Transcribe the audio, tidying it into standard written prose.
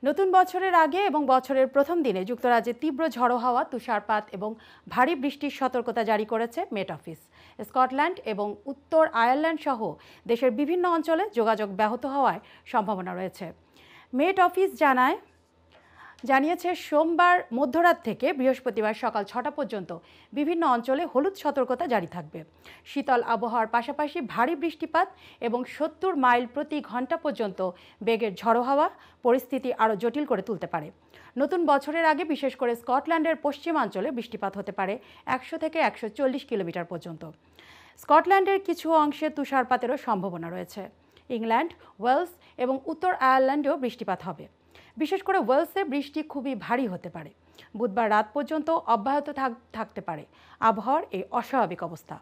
নতুন বছরের আগে এবং বছরের প্রথম দিনে যুক্তরাজ্যে তীব্র ঝড়ো হাওয়া, তুষারপাত এবং ভারী বৃষ্টির সতর্কতা জারি করেছে মেট অফিস। স্কটল্যান্ড এবং উত্তর আয়ারল্যান্ড সহ দেশের বিভিন্ন অঞ্চলে যোগাযোগ ব্যাহত হওয়ার সম্ভাবনা রয়েছে। মেট অফিস জানিয়েছে সোমবার মধ্যরাত থেকে বৃহস্পতিবার সকাল 6টা পর্যন্ত বিভিন্ন অঞ্চলে হলুদ সতর্কতা জারি থাকবে। শীতল আবহাওয়ার পাশাপাশি ভারী বৃষ্টিপাত এবং 70 মাইল প্রতি ঘন্টা পর্যন্ত বেগের ঝড়ো হাওয়া পরিস্থিতি আরও জটিল করে তুলতে পারে। নতুন বছরের আগে বিশেষ করে স্কটল্যান্ডের পশ্চিমাঞ্চলে বৃষ্টিপাত হতে পারে 100 থেকে 140 কিলোমিটার পর্যন্ত। স্কটল্যান্ডের কিছু অংশে তুষারপাতেরও সম্ভাবনা রয়েছে। ইংল্যান্ড, ওয়েলস এবং উত্তর আয়ারল্যান্ডেও বৃষ্টিপাত হবে। বিশেষ করে ওয়েলসে বৃষ্টি খুবই ভারী হতে পারে। বুধবার রাত পর্যন্ত অব্যাহত থাকতে পারে আবহাওয়ার এই অস্বাভাবিক অবস্থা।